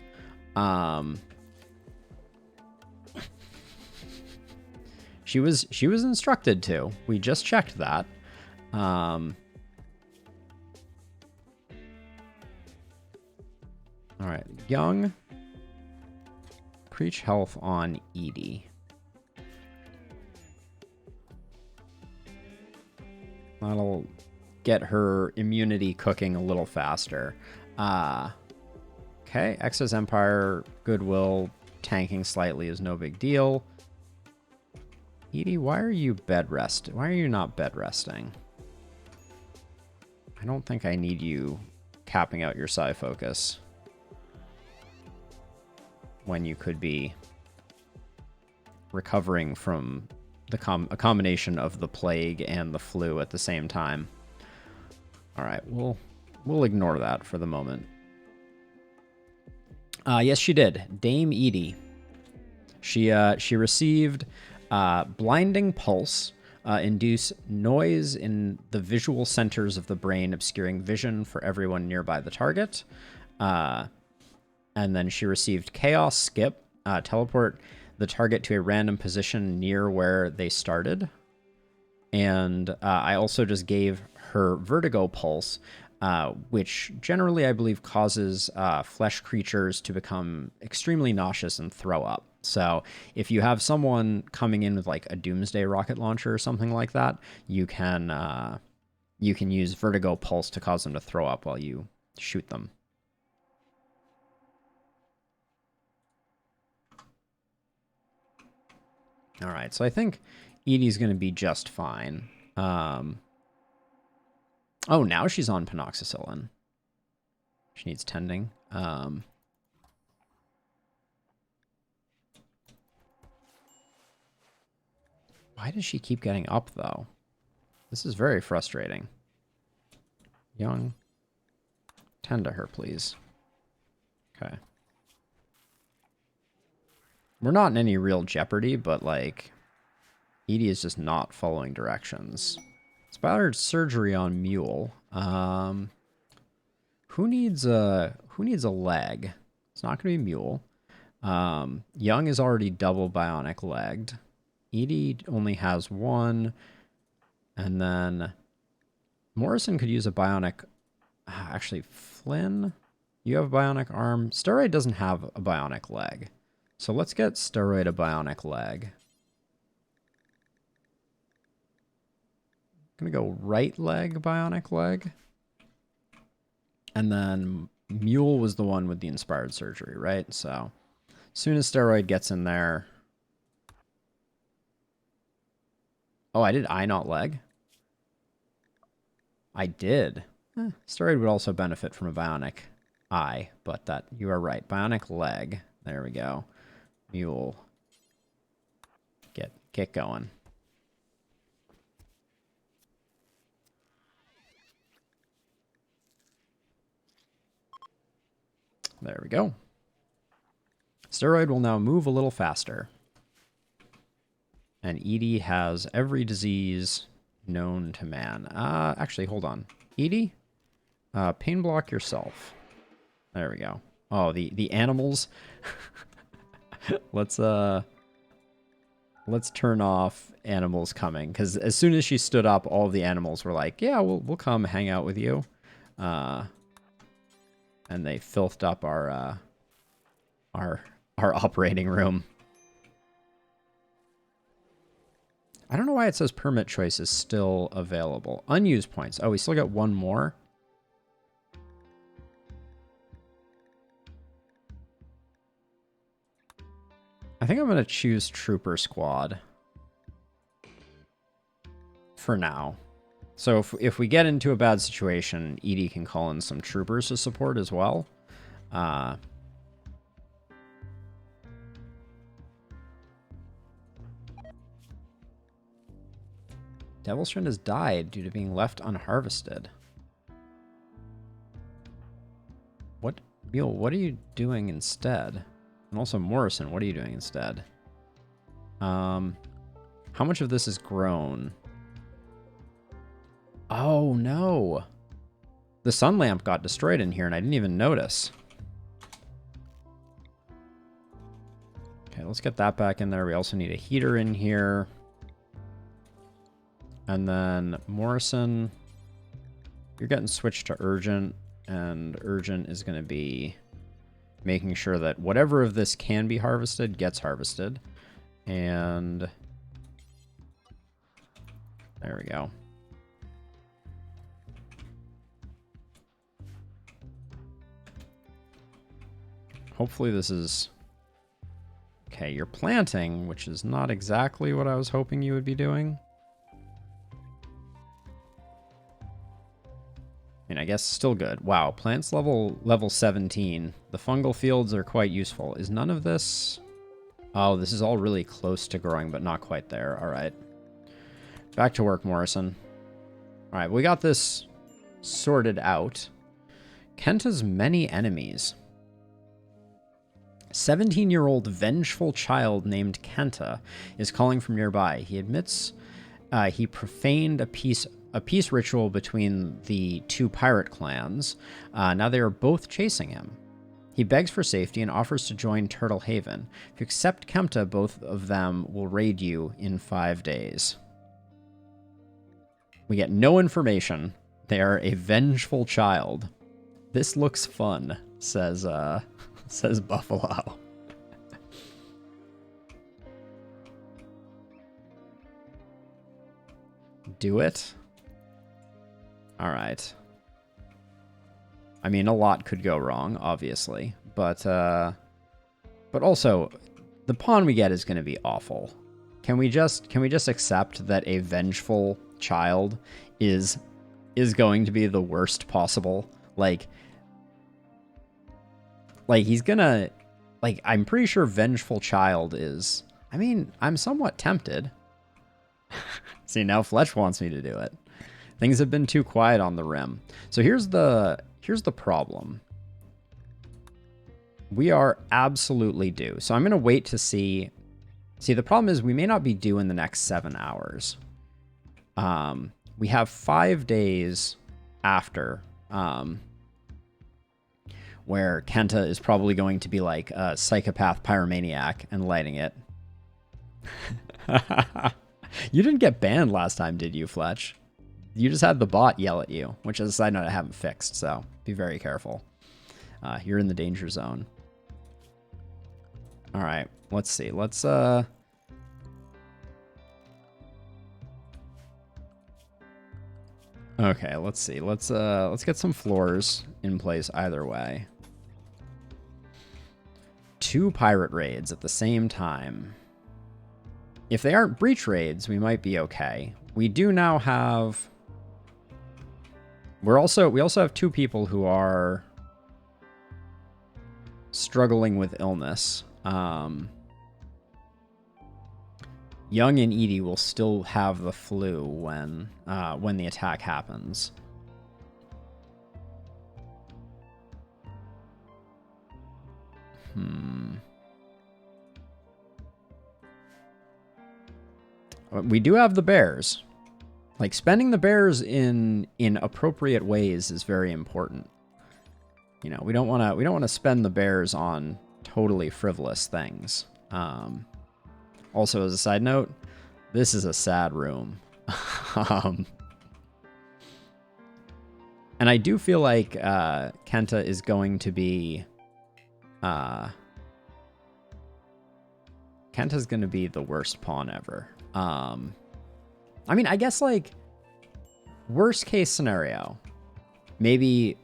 She was instructed to. We just checked that. All right, Young. Preach health on Edie. That'll get her immunity cooking a little faster. Okay, X's Empire, Goodwill, tanking slightly is no big deal. Edie, why are you bed rest? Why are you not bed resting? I don't think I need you capping out your psi focus when you could be recovering from a combination of the plague and the flu at the same time. All right, we'll ignore that for the moment. Yes, she did. Dame Edie. She received blinding pulse, induce noise in the visual centers of the brain, obscuring vision for everyone nearby the target. And then she received chaos skip, teleport the target to a random position near where they started. And I also just gave her vertigo pulse, which generally I believe causes flesh creatures to become extremely nauseous and throw up. So if you have someone coming in with like a doomsday rocket launcher or something like that, you can use vertigo pulse to cause them to throw up while you shoot them. All right, so I think Edie's going to be just fine. Oh, now she's on penoxycyllin. She needs tending. Why does she keep getting up, though? This is very frustrating. Young, tend to her, please. Okay. We're not in any real jeopardy, but, like, Edie is just not following directions. Spattered surgery on Mule. Who needs a leg? It's not going to be Mule. Young is already double bionic legged. Edie only has one. And then Morrison could use a bionic... Actually, Flynn, you have a bionic arm. Steroid doesn't have a bionic leg. So let's get Steroid a bionic leg. I'm going to go right leg, bionic leg. And then Mule was the one with the inspired surgery, right? So as soon as Steroid gets in there... Oh, I did eye not leg? I did. Steroid would also benefit from a bionic eye, but that you are right. Bionic leg. There we go. Mule. Get going. There we go. Steroid will now move a little faster. And Edie has every disease known to man. Actually, hold on. Edie, pain block yourself. There we go. Oh, the animals. Let's turn off animals coming, because as soon as she stood up, all of the animals were like, "Yeah, we'll come hang out with you," and they filthed up our operating room. I don't know why it says permit choice is still available. Unused points. Oh, we still got one more. I think I'm going to choose Trooper Squad for now. So if we get into a bad situation, Edie can call in some troopers to support as well. Devilstrin has died due to being left unharvested. What, Beal, what are you doing instead? And also Morrison, what are you doing instead? How much of this is grown? Oh, no. The sun lamp got destroyed in here, and I didn't even notice. Okay, let's get that back in there. We also need a heater in here. And then Morrison, you're getting switched to urgent, and urgent is going to be making sure that whatever of this can be harvested gets harvested. And there we go. Hopefully this is... Okay, you're planting, which is not exactly what I was hoping you would be doing. I mean, I guess still good. Wow, plants level 17. The fungal fields are quite useful. Is none of this... Oh, this is all really close to growing, but not quite there. All right. Back to work, Morrison. All right, we got this sorted out. Kenta's many enemies. 17-year-old vengeful child named Kenta is calling from nearby. He admits he profaned a peace ritual between the two pirate clans. Now they are both chasing him. He begs for safety and offers to join Turtle Haven. If you accept Kenta, both of them will raid you in 5 days. We get no information. They are a vengeful child. This looks fun, says says Buffalo. Do it? All right. I mean, a lot could go wrong, obviously, but also the pawn we get is going to be awful. Can we just accept that a vengeful child is going to be the worst possible? Like he's gonna, like, I'm pretty sure vengeful child is, I mean, I'm somewhat tempted. See, now Fletch wants me to do it. Things have been too quiet on the rim. So here's the problem. We are absolutely due. So I'm going to wait to see. See, the problem is we may not be due in the next 7 hours. We have 5 days after, where Kenta is probably going to be like a psychopath pyromaniac and lighting it. You didn't get banned last time, did you, Fletch? You just had the bot yell at you, which as a side note I haven't fixed, so be very careful. You're in the danger zone. All right, let's see. Let's okay, let's see. Let's get some floors in place either way. 2 pirate raids at the same time. If they aren't breach raids, we might be okay. We do now have... We also have 2 people who are struggling with illness. Young and Edie will still have the flu when the attack happens. We do have the bears. Like, spending the bears in appropriate ways is very important. You know, we don't want to spend the bears on totally frivolous things. Also, as a side note, this is a sad room. And I do feel like Kenta is going to be... Kenta's going to be the worst pawn ever. I mean, I guess, like, worst case scenario, maybe...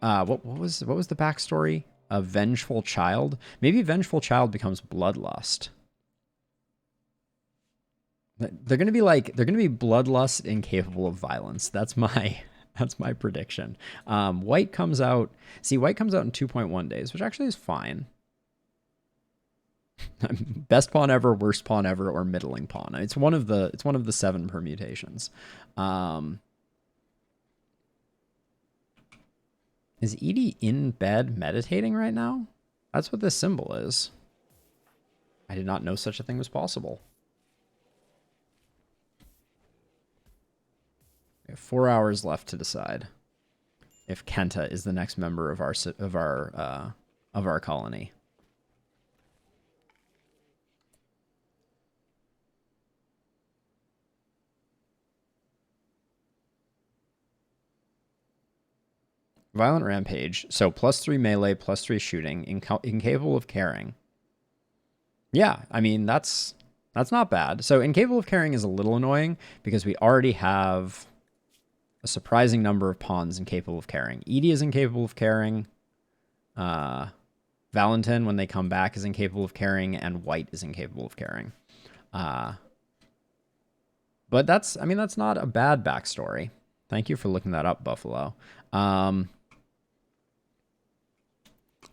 what was the backstory? A vengeful child? Maybe vengeful child becomes bloodlust. They're gonna be bloodlust incapable of violence. That's my prediction. White comes out in 2.1 days, which actually is fine. Best pawn ever, worst pawn ever, or middling pawn. It's one of the 7 permutations. Is Edie in bed meditating right now? That's what this symbol is. I did not know such a thing was possible. We have 4 hours left to decide if Kenta is the next member of our colony. Violent Rampage. So +3 melee, +3 shooting, incapable of carrying. Yeah, I mean, that's not bad. So incapable of carrying is a little annoying because we already have a surprising number of pawns incapable of carrying. Edie is incapable of carrying. Valentin, when they come back, is incapable of carrying, and White is incapable of carrying. But that's not a bad backstory. Thank you for looking that up, Buffalo.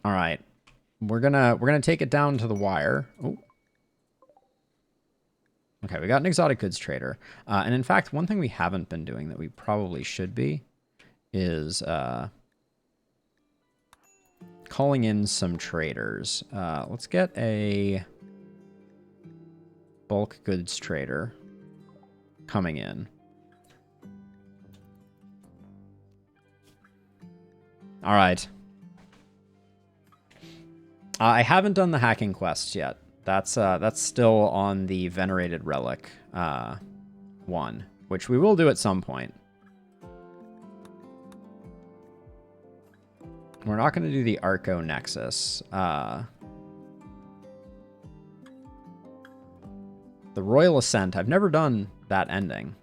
All right, we're gonna take it down to the wire. Oh. Okay, we got an exotic goods trader, and in fact, one thing we haven't been doing that we probably should be is calling in some traders. Let's get a bulk goods trader coming in. All right. I haven't done the hacking quests yet. That's still on the venerated relic one, which we will do at some point. We're not going to do the Arco Nexus. The Royal Ascent. I've never done that ending.